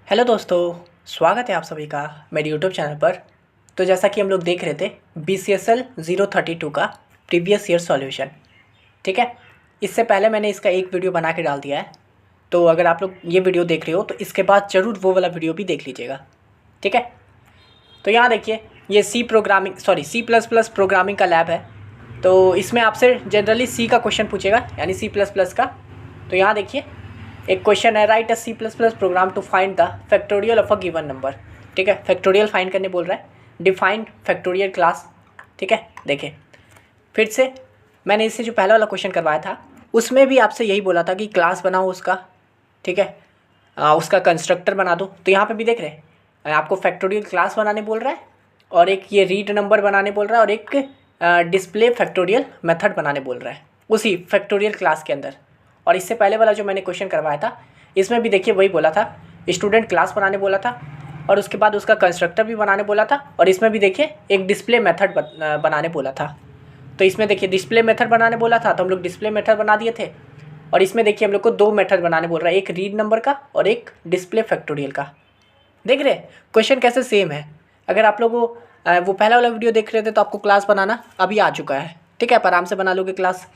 Hello दोस्तों, स्वागत है आप सभी का मेरे यूट्यूब चैनल पर। तो जैसा कि हम लोग देख रहे थे BCSL 032 का प्रीवियस ईयर सॉल्यूशन, ठीक है। इससे पहले मैंने इसका एक वीडियो बना के डाल दिया है, तो अगर आप लोग ये वीडियो देख रहे हो तो इसके बाद ज़रूर वो वाला वीडियो भी देख लीजिएगा, ठीक है। तो यहाँ देखिए, ये C++ प्रोग्रामिंग का लैब है। तो इसमें आपसे जनरली सी का क्वेश्चन पूछेगा, यानी C++ का। तो यहाँ देखिए, एक क्वेश्चन है, write a C++ program to find the factorial of a given number. ठीक है, फैक्टोरियल फाइंड करने बोल रहा है। डिफाइंड फैक्टोरियल क्लास, ठीक है। देखिए फिर से, मैंने इससे जो पहला वाला क्वेश्चन करवाया था उसमें भी आपसे यही बोला था कि क्लास बनाओ उसका, ठीक है। उसका कंस्ट्रक्टर बना दो। तो यहाँ पे भी देख रहे हैं, आपको फैक्टोरियल क्लास बनाने बोल रहा है, और एक ये रीड नंबर बनाने बोल रहा है, और एक डिस्प्ले फैक्टोरियल मेथड बनाने बोल रहा है उसी फैक्टोरियल क्लास के अंदर। और इससे पहले वाला जो मैंने क्वेश्चन करवाया था इसमें भी देखिए वही बोला था, स्टूडेंट क्लास बनाने बोला था, और उसके बाद उसका कंस्ट्रक्टर भी बनाने बोला था, और इसमें भी देखिए एक डिस्प्ले मेथड बनाने बोला था। तो इसमें देखिए डिस्प्ले मेथड बनाने बोला था, तो हम लोग डिस्प्ले मेथड बना दिए थे। और इसमें देखिए हम लोग को दो मेथड बनाने बोल रहा है, एक रीड नंबर का और एक डिस्प्ले फैक्टोरियल का। देख रहे हैं क्वेश्चन कैसे सेम है। अगर आप लोग वो पहला वाला वीडियो देख रहे थे तो आपको क्लास बनाना अभी आ चुका है, ठीक है। आप आराम से बना लोगे क्लास।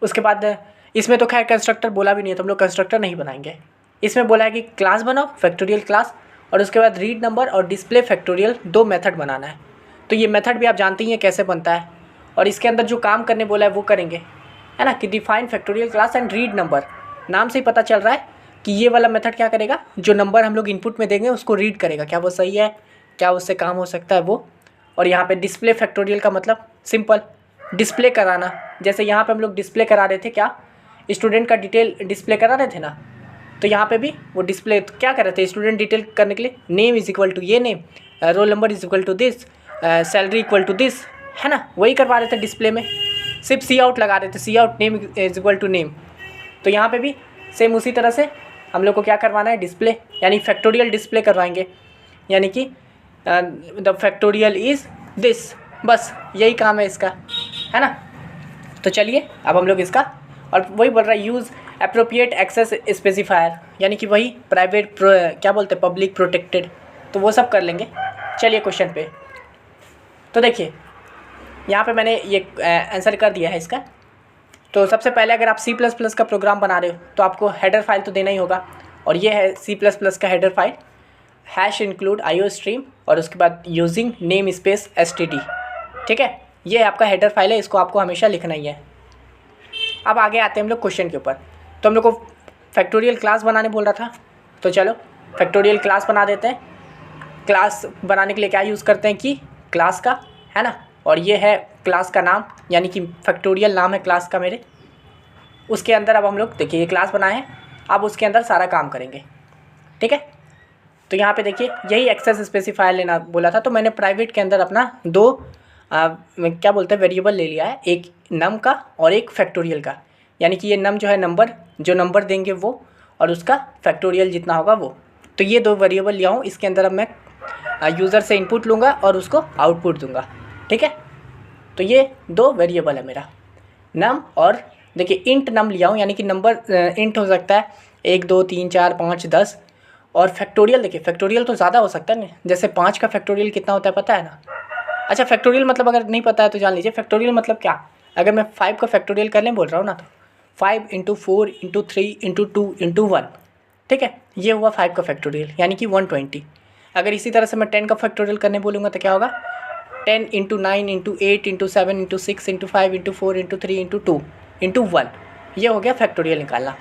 उसके बाद इसमें तो खैर कंस्ट्रक्टर बोला भी नहीं है, तो हम लोग कंस्ट्रक्टर नहीं बनाएंगे। इसमें बोला है कि क्लास बनाओ, फैक्टोरियल क्लास, और उसके बाद रीड नंबर और डिस्प्ले फैक्टोरियल दो मेथड बनाना है। तो ये मेथड भी आप जानते ही हैं कैसे बनता है, और इसके अंदर जो काम करने बोला है वो करेंगे, है ना। कि define factorial class and read number, नाम से ही पता चल रहा है कि ये वाला मेथड क्या करेगा, जो नंबर हम लोग इनपुट में देंगे उसको रीड करेगा, क्या वो सही है, क्या उससे काम हो सकता है वो। और यहाँ पे डिस्प्ले फैक्टोरियल का मतलब सिंपल, डिस्प्ले कराना। जैसे यहाँ पे हम लोग डिस्प्ले करा रहे थे, क्या स्टूडेंट का डिटेल डिस्प्ले करा रहे थे ना, तो यहाँ पे भी वो डिस्प्ले तो क्या कर रहे थे, स्टूडेंट डिटेल करने के लिए नेम इज़ इक्वल टू ये name, roll number is equal to this, salary equal to this, है ना। वही करवा रहे थे डिस्प्ले में, सिर्फ सी आउट लगा रहे थे, C out name is equal to name. तो यहाँ पे भी सेम उसी तरह से हम लोग को क्या करवाना है, डिस्प्ले, यानी फैक्टोरियल डिस्प्ले करवाएंगे, यानी कि द फैक्टोरियल इज़ दिस। बस यही काम है इसका, है ना। तो चलिए अब हम लोग इसका, और वही बोल रहा है यूज़ अप्रोप्रिएट एक्सेस स्पेसिफायर, यानी कि वही प्राइवेट क्या बोलते हैं, पब्लिक प्रोटेक्टेड, तो वो सब कर लेंगे। चलिए क्वेश्चन पे। तो देखिए यहाँ पे मैंने ये आंसर कर दिया है इसका। तो सबसे पहले अगर आप C++ का प्रोग्राम बना रहे हो तो आपको हेडर फाइल तो देना ही होगा, और ये है C++ का header file, hash include IO stream, और उसके बाद यूजिंग नेम स्पेस STD, ठीक है। ये आपका हेडर फाइल है, इसको आपको हमेशा लिखना ही है। अब आगे आते हैं हम लोग क्वेश्चन के ऊपर। तो हम लोग को फैक्टोरियल क्लास बनाने बोल रहा था, तो चलो फैक्टोरियल क्लास बना देते हैं। क्लास बनाने के लिए क्या यूज़ करते हैं कि क्लास का, है ना, और ये है क्लास का नाम, यानी कि फैक्टोरियल नाम है क्लास का मेरे। उसके अंदर अब हम लोग देखिए ये क्लास बनाए हैं, अब उसके अंदर सारा काम करेंगे, ठीक है। तो यहाँ पे देखिए यही एक्सेस स्पेसिफायर लेना बोला था, तो मैंने प्राइवेट के अंदर अपना दो क्या बोलते हैं वेरिएबल ले लिया है, एक नम का और एक फैक्टोरियल का। यानी कि ये नम जो है नंबर, जो नंबर देंगे वो, और उसका फैक्टोरियल जितना होगा वो। तो ये दो वेरिएबल लिया हूँ, इसके अंदर अब मैं यूज़र से इनपुट लूँगा और उसको आउटपुट दूँगा, ठीक है। तो ये दो वेरिएबल है मेरा, नम, और देखिए इंट नम लिया हूँ, यानी कि नंबर इंट हो सकता है 1 2 3 4 5 10। और फैक्टोरियल देखिए, फैक्टोरियल तो ज़्यादा हो सकता है ना, जैसे 5 का फैक्टोरियल कितना होता है पता है ना। अच्छा, फैक्टोरियल मतलब अगर नहीं पता है तो जान लीजिए, फैक्टोरियल मतलब क्या। अगर मैं 5 का फैक्टोरियल करने बोल रहा हूँ ना, तो 5 × 4 × 3 × 2 × 1, ठीक है, ये हुआ 5 का फैक्टोरियल, यानी कि 120। अगर इसी तरह से मैं 10 का फैक्टोरियल करने बोलूँगा तो क्या होगा, 10 × 9 × 8 × 7 × 6 × 5 × 4 × 3 × 2 × 1, ये हो गया फैक्टोरियल निकालना,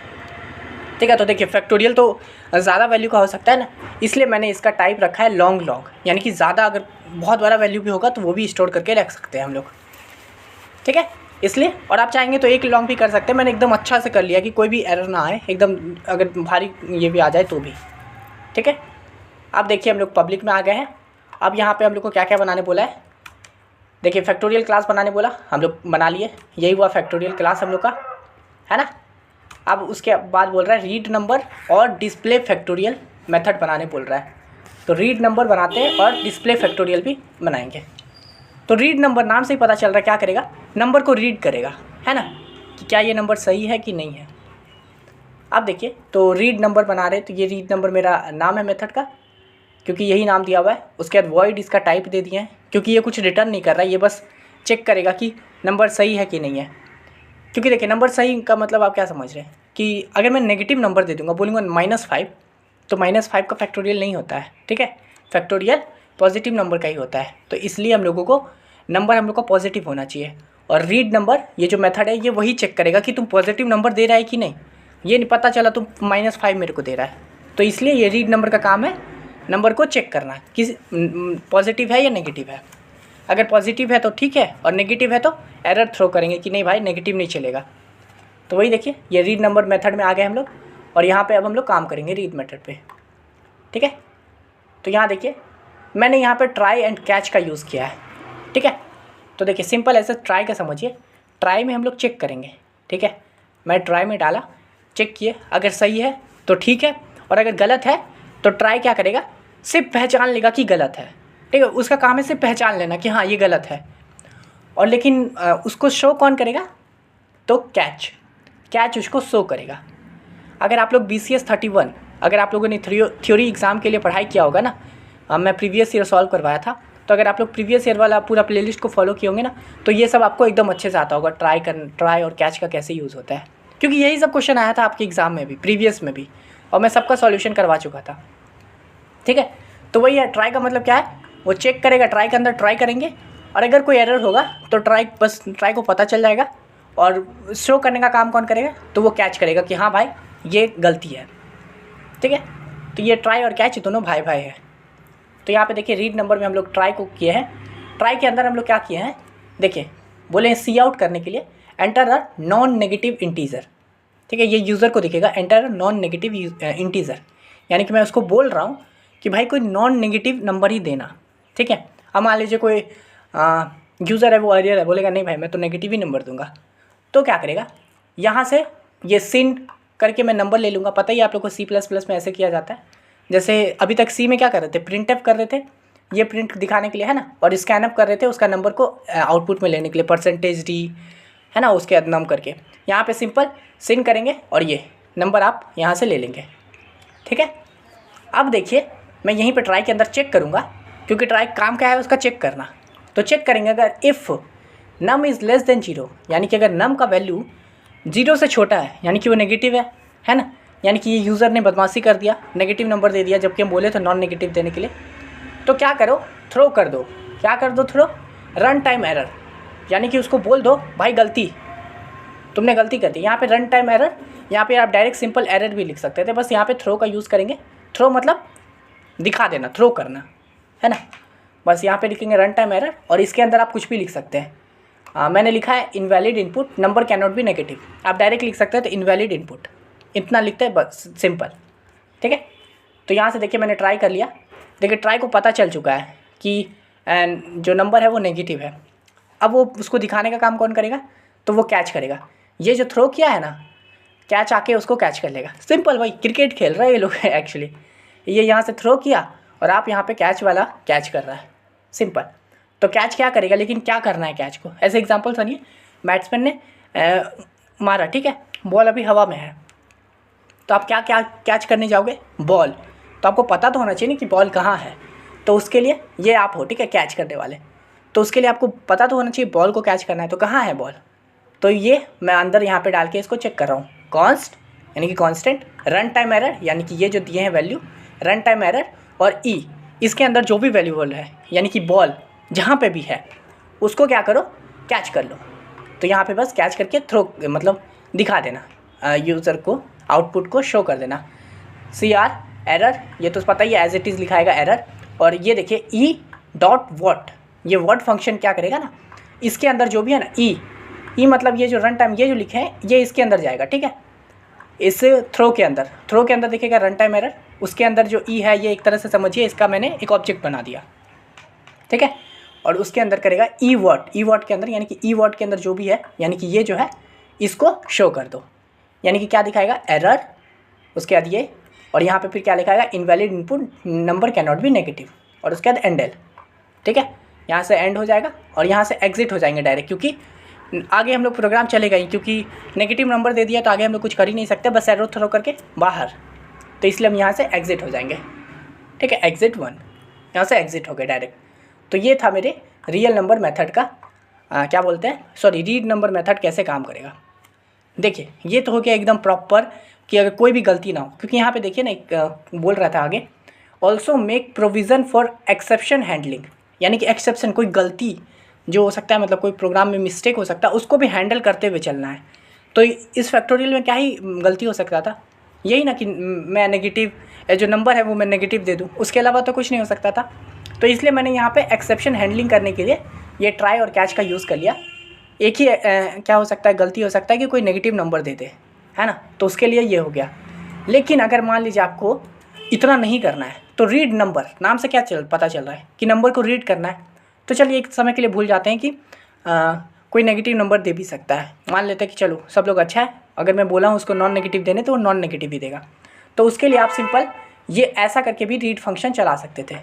ठीक है। तो देखिए फैक्टोरियल तो ज़्यादा वैल्यू का हो सकता है ना, इसलिए मैंने इसका टाइप रखा है लॉन्ग, यानी कि ज़्यादा, अगर बहुत बड़ा वैल्यू भी होगा तो वो भी स्टोर करके रख सकते हैं हम लोग, ठीक है, इसलिए। और आप चाहेंगे तो एक लॉन्ग भी कर सकते हैं, मैंने एकदम अच्छा से कर लिया कि कोई भी एरर ना आए, एकदम अगर भारी ये भी आ जाए तो भी, ठीक है। अब देखिए हम लोग पब्लिक में आ गए हैं। अब यहाँ पे हम लोग को क्या क्या बनाने बोला है, देखिए फैक्टोरियल क्लास बनाने बोला, हम लोग बना लिए, यही हुआ फैक्टोरियल क्लास हम लोग का, है ना। अब उसके बाद बोल रहा है रीड नंबर और डिस्प्ले फैक्टोरियल मेथड बनाने बोल रहा है। तो रीड नंबर बनाते हैं और डिस्प्ले फैक्टोरियल भी बनाएंगे। तो रीड नंबर, नाम से ही पता चल रहा है क्या करेगा, नंबर को रीड करेगा, है ना, कि क्या ये नंबर सही है कि नहीं है। अब देखिए तो रीड नंबर बना रहे, तो ये रीड नंबर मेरा नाम है मेथड का, क्योंकि यही नाम दिया हुआ है। उसके बाद वॉइड इसका टाइप दे दिया है, क्योंकि ये कुछ रिटर्न नहीं कर रहा है, ये बस चेक करेगा कि नंबर सही है कि नहीं है। क्योंकि देखिए नंबर सही का मतलब आप क्या समझ रहे हैं कि अगर मैं नेगेटिव नंबर दे दूंगा, बोलूँगा -5, तो -5 का फैक्टोरियल नहीं होता है, ठीक है। फैक्टोरियल पॉजिटिव नंबर का ही होता है, तो इसलिए हम लोगों को नंबर हम लोग का पॉजिटिव होना चाहिए। और रीड नंबर ये जो मेथड है ये वही चेक करेगा कि तुम पॉजिटिव नंबर दे रहा है कि नहीं। ये नहीं पता चला तुम -5 मेरे को दे रहा है, तो इसलिए ये रीड नंबर का काम है नंबर को चेक करना कि पॉजिटिव है या नेगेटिव है। अगर पॉजिटिव है तो ठीक है, और नेगेटिव है तो एरर थ्रो करेंगे कि नहीं भाई नेगेटिव नहीं चलेगा। तो वही देखिए ये रीड नंबर मेथड में आ गए हम लोग, और यहाँ पे अब हम लोग काम करेंगे रीड मेथड पे, ठीक है। तो यहाँ देखिए मैंने यहाँ पे ट्राई एंड कैच का यूज़ किया है, ठीक है। तो देखिए सिंपल ऐसे ट्राई का समझिए, ट्राई में हम लोग चेक करेंगे, ठीक है। मैं ट्राई में डाला, चेक किए, अगर सही है तो ठीक है, और अगर गलत है तो ट्राई क्या करेगा, सिर्फ पहचान लेगा कि गलत है, ठीक है। उसका काम है सिर्फ पहचान लेना कि हाँ ये गलत है। और लेकिन उसको शो कौन करेगा, तो कैच उसको शो करेगा। अगर आप लोग BCS 31, अगर आप लोगों ने थ्योरी एग्ज़ाम के लिए पढ़ाई किया होगा ना, मैं प्रीवियस ईयर सॉल्व करवाया था, तो अगर आप लोग प्रीवियस ईयर वाला पूरा प्लेलिस्ट को फॉलो किए होंगे ना, तो ये सब आपको एकदम अच्छे से आता होगा, ट्राई और कैच का कैसे यूज़ होता है, क्योंकि यही सब क्वेश्चन आया था आपके एग्ज़ाम में भी, प्रीवियस में भी, और मैं सबका सॉल्यूशन करवा चुका था, ठीक है। तो वही है, ट्राई का मतलब क्या है, वो चेक करेगा, ट्राई के अंदर ट्राई करेंगे, और अगर कोई एरर होगा तो ट्राई को पता चल जाएगा, और शो करने का काम कौन करेगा, तो वो कैच करेगा कि हाँ भाई ये गलती है, ठीक है। तो ये ट्राई और कैच दोनों भाई भाई है। तो यहाँ पे देखिए रीड नंबर में हम लोग ट्राई को किए हैं, ट्राई के अंदर हम लोग क्या किए हैं, देखिए बोले सी आउट करने के लिए enter a non negative integer, ठीक है। ये यूज़र को दिखेगा enter a non negative integer, यानी कि मैं उसको बोल रहा हूँ कि भाई कोई नॉन नेगेटिव नंबर ही देना, ठीक है। अब मान लीजिए कोई यूज़र है, वो एरियर है, बोलेगा नहीं भाई मैं तो नेगेटिव ही नंबर दूंगा, तो क्या करेगा, यहाँ से ये सिन करके मैं नंबर ले लूँगा। पता ही आप लोग को C++ में ऐसे किया जाता है, जैसे अभी तक C में क्या कर रहे थे, प्रिंट एफ कर रहे थे, ये प्रिंट दिखाने के लिए है ना, और स्कैन अप कर रहे थे उसका नंबर को आउटपुट में लेने के लिए, %d है ना, उसके नम करके। यहाँ पे सिंपल सिन करेंगे और ये नंबर आप यहाँ से ले लेंगे, ठीक है। अब देखिए मैं यहीं पे ट्राई के अंदर चेक करूँगा, क्योंकि ट्राई काम क्या है उसका चेक करना। तो चेक करेंगे अगर if num is less than 0, यानी कि अगर नम का वैल्यू 0 से छोटा है, यानी कि वो नेगेटिव है ना, यानी कि ये यूज़र ने बदमाशी कर दिया, नेगेटिव नंबर दे दिया, जबकि हम बोले तो नॉन नेगेटिव देने के लिए। तो क्या करो, थ्रो कर दो। क्या कर दो, थ्रो रन टाइम एरर, यानी कि उसको बोल दो भाई गलती, तुमने गलती कर दी। यहाँ पे रन टाइम एरर, यहाँ पे आप डायरेक्ट सिंपल एरर भी लिख सकते थे, बस यहाँ पे थ्रो का यूज़ करेंगे। थ्रो मतलब दिखा देना, थ्रो करना, है ना। बस यहाँ पे लिखेंगे रन टाइम एरर, और इसके अंदर आप कुछ भी लिख सकते हैं। मैंने लिखा है invalid input, number can not be negative, आप डायरेक्ट लिख सकते हैं तो इनवैलिड इनपुट, इतना लिखते हैं बस, सिंपल, ठीक है। तो यहाँ से देखिए मैंने ट्राई कर लिया, देखिए ट्राई को पता चल चुका है कि जो नंबर है वो नेगेटिव है। अब वो उसको दिखाने का काम कौन करेगा, तो वो कैच करेगा। ये जो थ्रो किया है ना, कैच आके उसको कैच कर लेगा। सिंपल, भाई क्रिकेट खेल रहा है ये लोग एक्चुअली। ये यहाँ से थ्रो किया और आप यहाँ पे कैच वाला कैच कर रहा है, सिंपल। तो कैच क्या करेगा, लेकिन क्या करना है कैच को, ऐसे एग्जांपल सुनिए। बैट्समैन ने मारा, ठीक है, बॉल अभी हवा में है, तो आप क्या क्या कैच करने जाओगे, बॉल। तो आपको पता तो होना चाहिए ना कि बॉल कहाँ है, तो उसके लिए ये आप हो, ठीक है, कैच करने वाले। तो उसके लिए आपको पता तो होना चाहिए बॉल को कैच करना है, तो कहाँ है बॉल। तो ये मैं अंदर यहाँ पे डाल के इसको चेक कर रहा हूँ, कॉन्स्ट यानी कि कांस्टेंट, रन टाइम एरर यानी कि ये जो दिए हैं वैल्यू, रन टाइम एरर, और ई इसके अंदर जो भी वैल्यूबल है, यानी कि बॉल जहाँ पे भी है उसको क्या करो, कैच कर लो। तो यहाँ पे बस कैच करके थ्रो मतलब दिखा देना, यूज़र को आउटपुट को शो कर देना। CR एरर, ये तो पता ही है, एज इट इज़ लिखाएगा एरर। और ये देखिए E.what, ये वॉट फंक्शन क्या करेगा ना, इसके अंदर जो भी है ना ई मतलब ये जो रन टाइम ये जो लिखे हैं ये इसके अंदर जाएगा, ठीक है। इस थ्रो के अंदर दिखेगा रन टाइम एरर, उसके अंदर जो ई है ये एक तरह से समझिए इसका मैंने एक ऑब्जेक्ट बना दिया, ठीक है। और उसके अंदर करेगा ई वॉट के अंदर, यानी कि ई वॉट के अंदर जो भी है, यानी कि ये जो है इसको शो कर दो, यानी कि क्या दिखाएगा, एरर, उसके बाद ये, और यहाँ पे फिर क्या लिखाएगा, invalid input number can not be negative, और उसके बाद एंड एल, ठीक है। यहाँ से एंड हो जाएगा और यहाँ से एग्जिट हो जाएंगे डायरेक्ट, क्योंकि आगे हम लोग प्रोग्राम चलेगा ही, क्योंकि नेगेटिव नंबर दे दिया तो आगे हम लोग कुछ कर ही नहीं सकते, बस एरो थ्रो करके बाहर। तो इसलिए हम यहाँ से एग्ज़िट हो जाएंगे, ठीक है, एग्ज़िट 1, यहाँ से एग्ज़िट हो गए डायरेक्ट। तो ये था मेरे रियल नंबर मेथड का क्या बोलते हैं, सॉरी, रीड नंबर मेथड कैसे काम करेगा। देखिए ये तो हो गया एकदम प्रॉपर कि अगर कोई भी गलती ना हो, क्योंकि यहाँ पे देखिए ना एक बोल रहा था आगे, also make provision for exception handling, यानी कि एक्सेप्शन कोई गलती जो हो सकता है, मतलब कोई प्रोग्राम में मिस्टेक हो सकता है, उसको भी हैंडल करते हुए चलना है। तो इस फैक्टोरियल में क्या ही गलती हो सकता था, यही ना कि मैं नेगेटिव जो नंबर है वो मैं नेगेटिव दे दूँ, उसके अलावा तो कुछ नहीं हो सकता था। तो इसलिए मैंने यहाँ पे एक्सेप्शन हैंडलिंग करने के लिए ये ट्राई और कैच का यूज़ कर लिया। एक ही क्या हो सकता है, गलती हो सकता है कि कोई नेगेटिव नंबर दे दे, है ना, तो उसके लिए ये हो गया। लेकिन अगर मान लीजिए आपको इतना नहीं करना है, तो रीड नंबर नाम से क्या पता चल रहा है कि नंबर को रीड करना है। तो चलिए एक समय के लिए भूल जाते हैं कि कोई नेगेटिव नंबर दे भी सकता है। मान लेते हैं कि चलो सब लोग अच्छा है, अगर मैं बोला हूँ उसको नॉन नेगेटिव देने तो वो नॉन नेगेटिव ही देगा। तो उसके लिए आप सिंपल ये ऐसा करके भी रीड फंक्शन चला सकते थे,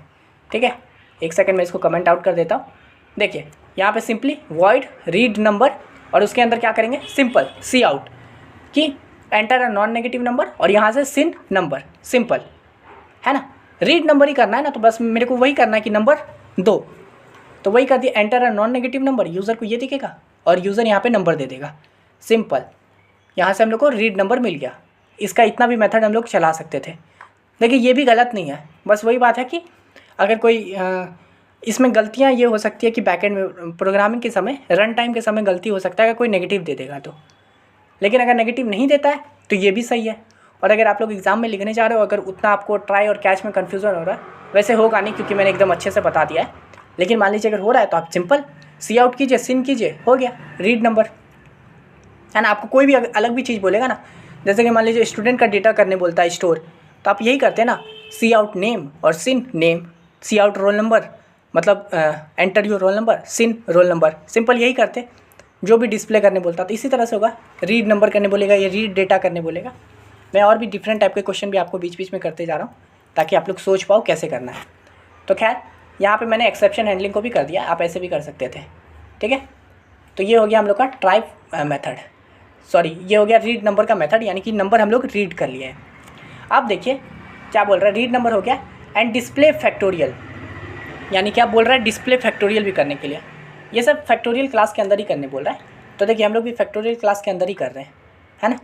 ठीक है। एक सेकंड में इसको कमेंट आउट कर देता हूँ। देखिए यहाँ पे सिंपली वॉइड रीड नंबर, और उसके अंदर क्या करेंगे, सिंपल सी आउट कि enter a non negative number, और यहाँ से सिन नंबर, सिंपल है ना, रीड नंबर ही करना है ना, तो बस मेरे को वही करना है कि नंबर 2, तो वही कर दिया, enter a non negative number, user को ये दिखेगा और यूज़र यहाँ पे नंबर दे देगा, सिंपल। यहाँ से हम लोग को रीड नंबर मिल गया। इसका इतना भी मेथड हम लोग चला सकते थे। देखिए ये भी गलत नहीं है, बस वही बात है कि अगर कोई इसमें गलतियाँ ये हो सकती है कि बैकएंड में प्रोग्रामिंग के समय, रन टाइम के समय गलती हो सकता है अगर कोई नेगेटिव दे देगा तो। लेकिन अगर नेगेटिव नहीं देता है तो ये भी सही है। और अगर आप लोग एग्ज़ाम में लिखने जा रहे हो, अगर उतना आपको ट्राई और कैच में कन्फ्यूज़न हो रहा है, वैसे होगा नहीं क्योंकि मैंने एकदम अच्छे से बता दिया है, लेकिन मान लीजिए अगर हो रहा है तो आप सिंपल सी आउट कीजिए, सिन कीजिए, हो गया रीड नंबर, है ना। आपको कोई भी अलग भी चीज़ बोलेगा ना, जैसे कि मान लीजिए स्टूडेंट का डेटा करने बोलता है स्टोर, तो आप यही करते हैं ना, सी आउट नेम और cin name, cout roll number मतलब enter your roll number, cin roll number, simple यही करते जो भी डिस्प्ले करने बोलता। तो इसी तरह से होगा, रीड नंबर करने बोलेगा या रीड डेटा करने बोलेगा। मैं और भी डिफरेंट टाइप के क्वेश्चन भी आपको बीच बीच में करते जा रहा हूँ ताकि आप लोग सोच पाओ कैसे करना है। तो खैर यहाँ पे मैंने एक्सेप्शन हैंडलिंग को भी कर दिया, आप ऐसे भी कर सकते थे, ठीक है। तो ये हो गया हम लोग का ट्राई मेथड, सॉरी ये हो गया रीड नंबर का मेथड, यानी कि नंबर हम लोग रीड कर लिए हैं। अब देखिए क्या बोल रहा है, रीड नंबर हो गया एंड डिस्प्ले फैक्टोरियल, यानी क्या बोल रहा है, डिस्प्ले फैक्टोरियल भी करने के लिए। ये सब फैक्टोरियल क्लास के अंदर ही करने बोल रहा है। तो देखिए हम लोग भी फैक्टोरियल क्लास के अंदर ही कर रहे हैं, है ना।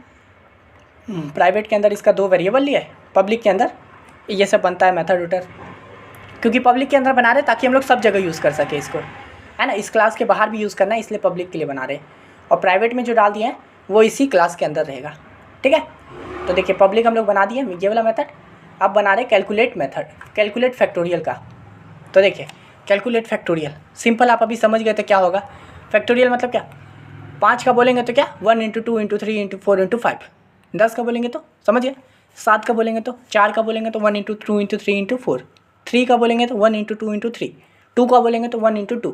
प्राइवेट के अंदर इसका 2 वेरिएबल लिया है, पब्लिक के अंदर ये सब बनता है मेथड उटर, क्योंकि पब्लिक के अंदर बना रहे ताकि हम लोग सब जगह यूज़ कर सके इसको, है ना। इस क्लास के बाहर भी यूज़ करना है इसलिए पब्लिक के लिए बना रहे, और प्राइवेट में जो डाल दिए हैं वो इसी क्लास के अंदर रहेगा, ठीक है। तो देखिए पब्लिक हम लोग बना दिए ये वाला मेथड। अब बना रहे कैलकुलेट मेथड, कैलकुलेट फैक्टोरियल का। तो देखिए कैलकुलेट फैक्टोरियल सिंपल, आप अभी समझ गए थे क्या होगा। फैक्टोरियल मतलब क्या, 5 का बोलेंगे तो क्या 1 × 2 × 3 × 4 × 5, 10 का बोलेंगे तो समझिए, 7 का बोलेंगे तो 4 का बोलेंगे तो 1 × 2 × 3 × 4, 3 का बोलेंगे तो 1 × 2 × 3, 2 का बोलेंगे तो 1 × 2।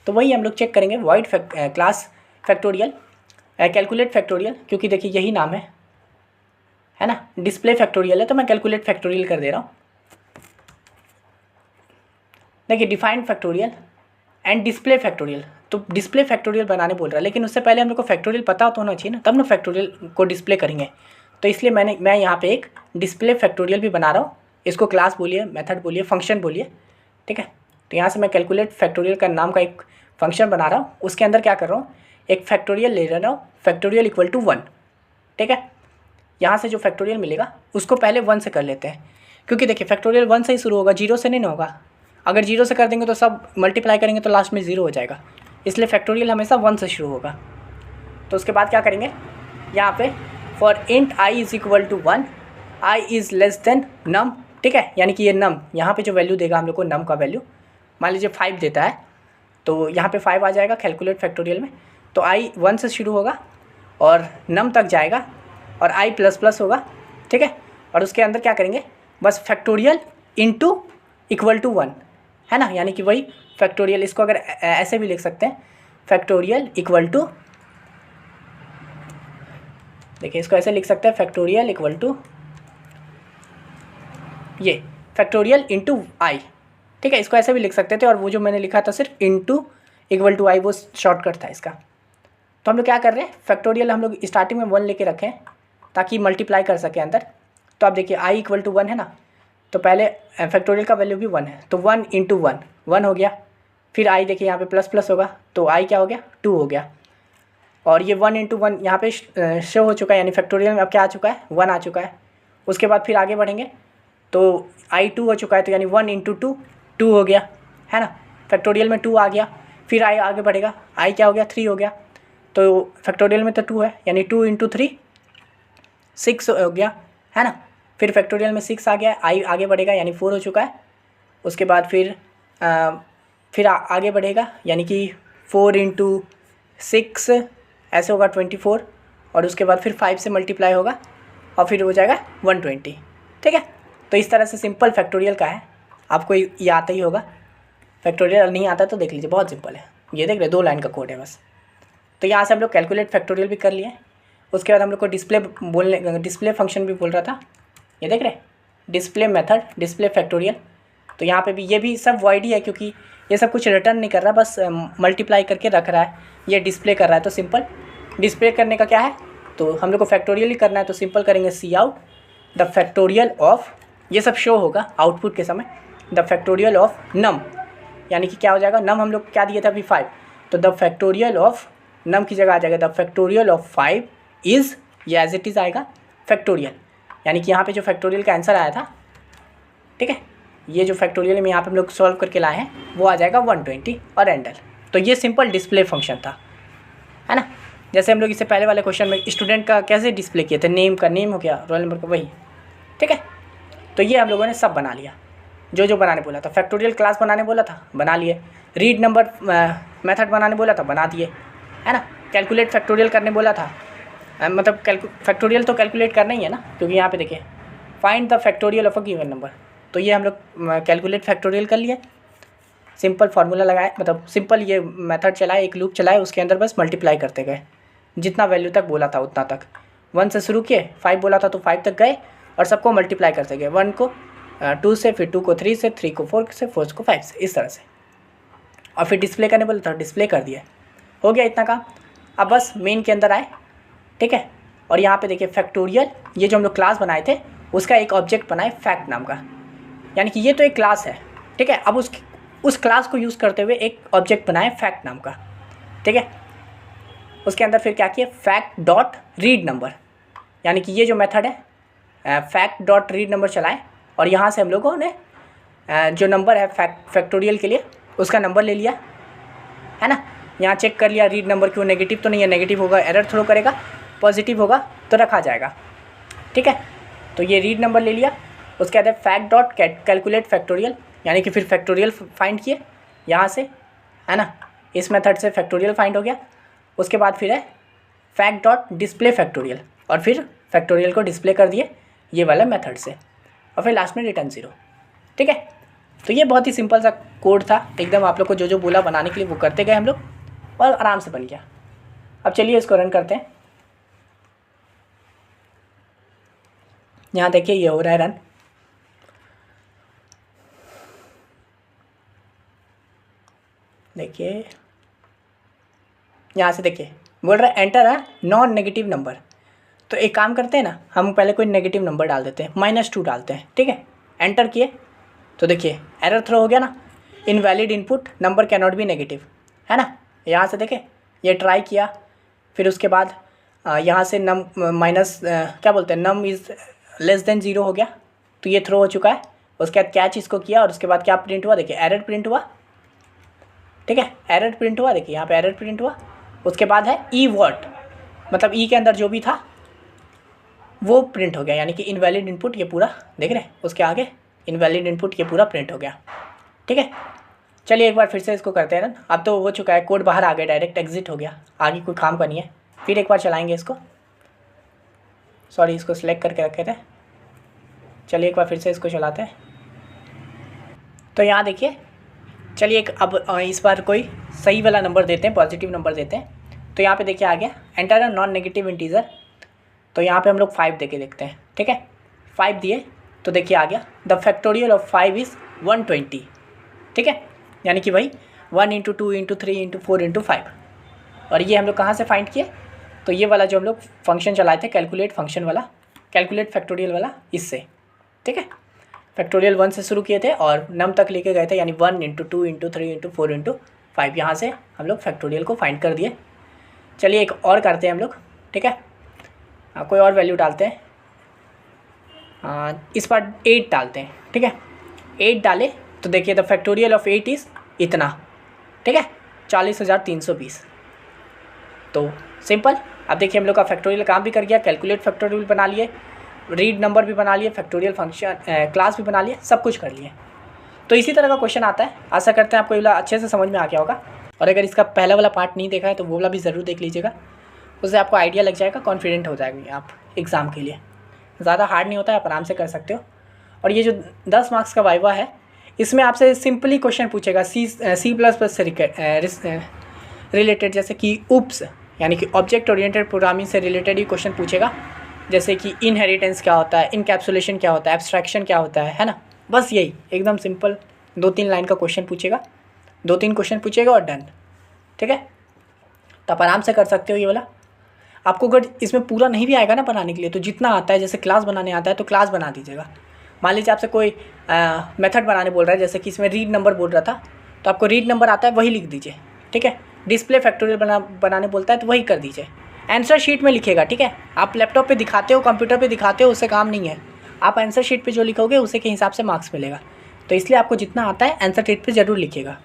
तो वही हम लोग चेक करेंगे void class factorial, calculate factorial, क्योंकि देखिए यही नाम है ना। डिस्प्ले फैक्टोरियल है तो मैं कैलकुलेट फैक्टोरियल कर दे रहा हूँ। देखिए defined factorial and display factorial, तो डिस्प्ले फैक्टोरियल बनाने बोल रहा है, लेकिन उससे पहले हम लोग को फैक्टोरियल पता तो होना चाहिए ना, तब ना फैक्टोरियल को डिस्प्ले करेंगे। तो इसलिए मैं यहाँ पे एक डिस्प्ले फैक्टोरियल भी बना रहा हूँ। इसको क्लास बोलिए, मेथड बोलिए, फंक्शन बोलिए, ठीक है। तो यहाँ से मैं कैलकुलेट फैक्टोरियल का नाम का एक फंक्शन बना रहा हूँ। उसके अंदर क्या कर रहा हूँ, एक फैक्टोरियल ले रहा हूँ, फैक्टोरियल इक्वल टू 1, ठीक है। यहाँ से जो फैक्टोरियल मिलेगा उसको पहले 1 से कर लेते हैं, क्योंकि देखिए फैक्टोरियल 1 से ही शुरू होगा, 0 से नहीं ना होगा। अगर 0 से कर देंगे तो सब मल्टीप्लाई करेंगे तो लास्ट में 0 हो जाएगा, इसलिए फैक्टोरियल हमेशा 1 से शुरू होगा। तो उसके बाद क्या करेंगे, यहाँ पे for int i is equal to 1, i is less than num, ठीक है। यानी कि ये नम यहाँ पे जो वैल्यू देगा हम लोग को, नम का वैल्यू मान लीजिए 5 देता है, तो यहाँ पे 5 आ जाएगा कैलकुलेट फैक्टोरियल में। तो i 1 से शुरू होगा और नम तक जाएगा और i ++ होगा, ठीक है। और उसके अंदर क्या करेंगे, बस फैक्टोरियल इंटू इक्वल टू 1, है ना। यानी कि वही फैक्टोरियल, इसको अगर ऐसे भी लिख सकते हैं, फैक्टोरियल इक्वल टू, देखिए इसको ऐसे लिख सकते हैं, फैक्टोरियल इक्वल टू ये फैक्टोरियल इंटू आई, ठीक है। इसको ऐसे भी लिख सकते थे, और वो जो मैंने लिखा था सिर्फ इंटू इक्वल टू आई, वो शॉर्टकट था इसका, तो हम लोग क्या कर रहे हैं, फैक्टोरियल हम लोग स्टार्टिंग में 1 लेके रखें ताकि मल्टीप्लाई कर सके अंदर। तो आप देखिए i इक्वल टू 1 है ना, तो पहले फैक्टोरियल का वैल्यू भी 1 है, तो 1 इंटू 1 1 हो गया। फिर i देखिए यहाँ पे प्लस प्लस होगा, तो i क्या हो गया 2 हो गया। और ये 1 इंटू 1 यहाँ पे शो हो चुका है, यानी फैक्टोरियल में अब क्या आ चुका है 1 आ चुका है। उसके बाद फिर आगे बढ़ेंगे तो i 2 हो चुका है, तो यानी 1 इंटू 2 2 हो गया, है ना, फैक्टोरियल में 2 आ गया। फिर i आगे बढ़ेगा, i क्या हो गया 3 हो गया, तो फैक्टोरियल में तो 2 है, यानी 2 इंटू 3 6 हो गया, है ना। फिर फैक्टोरियल में 6 आ गया, i आगे बढ़ेगा यानी 4 हो चुका है। उसके बाद फिर आगे बढ़ेगा यानी कि 4 इंटू 6 ऐसे होगा 24, और उसके बाद फिर 5 से मल्टीप्लाई होगा और फिर हो जाएगा 120। ठीक है, तो इस तरह से सिंपल फैक्टोरियल का है, आपको ये आता ही होगा। फैक्टोरियल नहीं आता तो देख लीजिए, बहुत सिंपल है, ये देख रहे 2 लाइन का कोड है बस। तो यहाँ से हम लोग कैलकुलेट फैक्टोरियल भी कर लिए। उसके बाद हम लोग को डिस्प्ले फंक्शन भी बोल रहा था, ये देख रहे डिस्प्ले मेथड, डिस्प्ले फैक्टोरियल। तो यहाँ पे भी ये भी सब वॉइड ही है, क्योंकि ये सब कुछ रिटर्न नहीं कर रहा, बस मल्टीप्लाई करके रख रहा है, ये डिस्प्ले कर रहा है। तो सिंपल डिस्प्ले करने का क्या है, तो हम लोग को फैक्टोरियल ही करना है, तो सिंपल करेंगे सी आउट द फैक्टोरियल ऑफ, ये सब शो होगा आउटपुट के समय, द फैक्टोरियल ऑफ नम, यानी कि क्या हो जाएगा, नम हम लोग क्या दिए थे अभी 5, तो द फैक्टोरियल ऑफ नम की जगह आ जाएगा द फैक्टोरियल ऑफ 5 इज़, ये एज इट इज़ आएगा फैक्टोरियल, यानी कि यहाँ पे जो फैक्टोरियल का आंसर आया था, ठीक है, ये जो फैक्टोरियल में यहाँ पे हम लोग सॉल्व करके लाए हैं वो आ जाएगा 120 और एंडल। तो ये सिंपल डिस्प्ले फंक्शन था, है ना। जैसे हम लोग इससे पहले वाले क्वेश्चन में स्टूडेंट का कैसे डिस्प्ले किए थे, नेम का नेम हो गया, रोल नंबर का वही, ठीक है। तो ये हम लोगों ने सब बना लिया, जो जो बनाने बोला था। फैक्टोरियल क्लास बनाने बोला था, बना लिए। रीड नंबर मेथड बनाने बोला था, बना दिए, है ना। कैलकुलेट फैक्टोरियल करने बोला था, मतलब फैक्टोरियल तो कैलकुलेट करना ही है ना, क्योंकि यहाँ पे देखिए find the factorial of a given number, तो ये हम लोग कैलकुलेट फैक्टोरियल कर लिए। सिंपल फार्मूला लगाए, मतलब सिंपल ये मेथड चलाए, एक लूप चलाए, उसके अंदर बस मल्टीप्लाई करते गए, जितना वैल्यू तक बोला था उतना तक। 1 से शुरू किए, 5 बोला था तो 5 तक गए और सबको मल्टीप्लाई करते गए, 1 को 2 से, फिर 2 को 3 से, 3 को 4 से, 4 को 5 से, इस तरह से। और फिर डिस्प्ले करने बोला था, डिस्प्ले कर दिया, हो गया इतना काम। अब बस मेन के अंदर आए, ठीक है। और यहाँ पे देखिए फैक्टोरियल, ये जो हम लोग क्लास बनाए थे उसका एक ऑब्जेक्ट बनाए फैक्ट नाम का, यानी कि ये तो एक क्लास है, ठीक है। अब उस क्लास को यूज़ करते हुए एक ऑब्जेक्ट बनाए फैक्ट नाम का, ठीक है। उसके अंदर फिर क्या किया, फैक्ट डॉट रीड नंबर, यानी कि ये जो मेथड है फैक्ट डॉट रीड नंबर चलाएं, और यहाँ से हम लोगों ने जो नंबर है फैक्टोरियल के लिए उसका नंबर ले लिया, है ना। यहाँ चेक कर लिया रीड नंबर क्यों नेगेटिव तो नहीं है, नेगेटिव होगा एरर थ्रो करेगा, पॉजिटिव होगा तो रखा जाएगा, ठीक है। तो ये रीड नंबर ले लिया। उसके बाद फैक्ट डॉट कैलकुलेट फैक्टोरियल, यानी कि फिर फैक्टोरियल फाइंड किए यहाँ से, है ना, इस मेथड से फैक्टोरियल फाइंड हो गया। उसके बाद फिर है फैक्ट डॉट डिस्प्ले फैक्टोरियल, और फिर फैक्टोरियल को डिस्प्ले कर दिए ये वाला मेथड से, और फिर लास्ट में रिटर्न 0, ठीक है। तो ये बहुत ही सिंपल सा कोड था एकदम, आप लोग को जो जो बोला बनाने के लिए वो करते गए हम लोग, और आराम से बन गया। अब चलिए इसको रन करते हैं। यहाँ देखिए ये हो रहा है रन, देखिए यहाँ से देखिए बोल रहा है enter a non negative number. तो एक काम करते हैं ना, हम पहले कोई नेगेटिव नंबर डाल देते हैं, -2 डालते हैं, ठीक है। एंटर किए तो देखिए एरर थ्रो हो गया ना, invalid input number can not be negative, है ना। यहाँ से देखें ये ट्राई किया, फिर उसके बाद यहाँ से नम माइनस क्या बोलते हैं, नम इज़ लेस देन 0 हो गया, तो ये थ्रो हो चुका है। उसके बाद कैच इसको किया, और उसके बाद क्या प्रिंट हुआ, देखिए एरर प्रिंट हुआ, ठीक है, एरर प्रिंट हुआ, देखिए यहाँ पे एरर प्रिंट हुआ। उसके बाद है ई वर्ड, मतलब ई के अंदर जो भी था वो प्रिंट हो गया, यानी कि इनवैलिड इनपुट, ये पूरा देख रहे हैं, उसके आगे इनवैलिड इनपुट ये पूरा प्रिंट हो गया, ठीक है। चलिए एक बार फिर से इसको करते हैं रन। अब तो हो चुका है, कोड बाहर आ गया, डायरेक्ट एग्जिट हो गया, आगे कोई काम का नहीं है। फिर एक बार चलाएंगे इसको, सॉरी इसको सिलेक्ट करके रखे थे। चलिए एक बार फिर से इसको चलाते हैं। तो यहाँ देखिए, चलिए एक अब इस बार कोई सही वाला नंबर देते हैं, पॉजिटिव नंबर देते हैं। तो यहाँ पे देखिए आ गया enter a non negative integer, तो यहाँ पे हम लोग 5 दे के देखते हैं, ठीक है। 5 दिए तो देखिए आ गया द फैक्टोरियल ऑफ 5 इज़ 120, ठीक है, यानी कि भाई 1 × 2 × 3 × 4 × 5, और ये हम लोग कहाँ से फाइंड किए, तो ये वाला जो हम लोग फंक्शन चलाए थे कैलकुलेट फंक्शन वाला, कैलकुलेट फैक्टोरियल वाला, इससे, ठीक है। फैक्टोरियल 1 से शुरू किए थे और नम तक लेके गए थे, यानी 1 × 2 × 3 × 4 × 5, यहाँ से हम लोग फैक्टोरियल को फाइंड कर दिए। चलिए एक और करते हैं हम लोग, ठीक है। कोई और वैल्यू डालते हैं, इस बार 8 डालते हैं, ठीक है। 8 डाले तो देखिए द फैक्टोरियल ऑफ 8 इज़ इतना, ठीक है, 40,320। तो सिंपल, अब देखिए हम लोग का फैक्टोरियल काम भी कर गया, कैलकुलेट फैक्टोरियल बना लिए, रीड नंबर भी बना लिए, फैक्टोरियल फंक्शन क्लास भी बना लिए, सब कुछ कर लिए। तो इसी तरह का क्वेश्चन आता है। आशा करते हैं आपको ये वाला अच्छे से समझ में आ गया होगा, और अगर इसका पहला वाला पार्ट नहीं देखा है तो वो वाला भी ज़रूर देख लीजिएगा, उससे आपको आइडिया लग जाएगा, कॉन्फिडेंट हो जाएंगे आप एग्ज़ाम के लिए। ज़्यादा हार्ड नहीं होता है, आप आराम से कर सकते हो। और ये जो 10 मार्क्स का वाइवा है, इसमें आपसे सिंपली क्वेश्चन पूछेगा C++ से रिलेटेड, जैसे कि UPS यानी कि ऑब्जेक्ट ओरिएंटेड प्रोग्रामिंग से रिलेटेड ही क्वेश्चन पूछेगा, जैसे कि इनहेरिटेंस क्या होता है, इनकैप्सुलेशन क्या होता है, एब्स्ट्रैक्शन क्या होता है ना। बस यही एकदम सिंपल 2-3 लाइन का क्वेश्चन पूछेगा, 2-3 क्वेश्चन पूछेगा और डन, ठीक है। तो आप आराम से कर सकते हो ये वाला। आपको अगर इसमें पूरा नहीं भी आएगा ना बनाने के लिए, तो जितना आता है, जैसे क्लास बनाने आता है तो क्लास बना दीजिएगा। मान लीजिए आपसे कोई मेथड बनाने बोल रहा है, जैसे कि इसमें रीड नंबर बोल रहा था, तो आपको रीड नंबर आता है वही लिख दीजिए, ठीक है। डिस्प्ले फैक्टोरियल बनाने बोलता है तो वही कर दीजिए। आंसर शीट में लिखेगा, ठीक है। आप लैपटॉप पे दिखाते हो, कंप्यूटर पे दिखाते हो, उससे काम नहीं है। आप आंसर शीट पे जो लिखोगे उसी के हिसाब से मार्क्स मिलेगा। तो इसलिए आपको जितना आता है आंसर शीट पे ज़रूर लिखिएगा।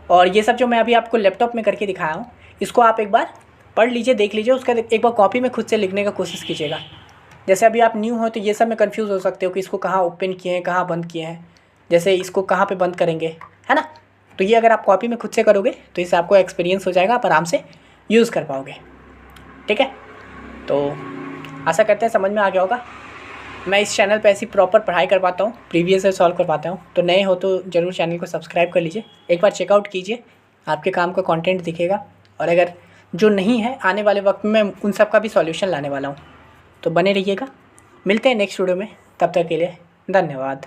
और ये सब जो मैं अभी आपको लैपटॉप में करके दिखाया हूँ, इसको आप एक बार पढ़ लीजिए, देख लीजिए, उसका एक बार कॉपी में खुद से लिखने का कोशिश कीजिएगा। जैसे अभी आप न्यू हो तो ये सब में कंफ्यूज हो सकते हो कि इसको कहाँ ओपन किए हैं, कहाँ बंद किए हैं, जैसे इसको कहाँ पे बंद करेंगे, है ना। तो ये अगर आप कॉपी में खुद से करोगे तो इससे आपको एक्सपीरियंस हो जाएगा, आप आराम से यूज़ कर पाओगे, ठीक है। तो आशा करते हैं समझ में आ गया होगा। मैं इस चैनल पे ऐसी प्रॉपर पढ़ाई करवाता हूँ, प्रीवियस से सॉल्व करवाता हूँ। तो नए हो तो ज़रूर चैनल को सब्सक्राइब कर लीजिए, एक बार चेकआउट कीजिए, आपके काम का कंटेंट दिखेगा। और अगर जो नहीं है, आने वाले वक्त में उन सब का भी सॉल्यूशन लाने वाला हूँ, तो बने रहिएगा। मिलते हैं नेक्स्ट वीडियो में, तब तक के लिए धन्यवाद।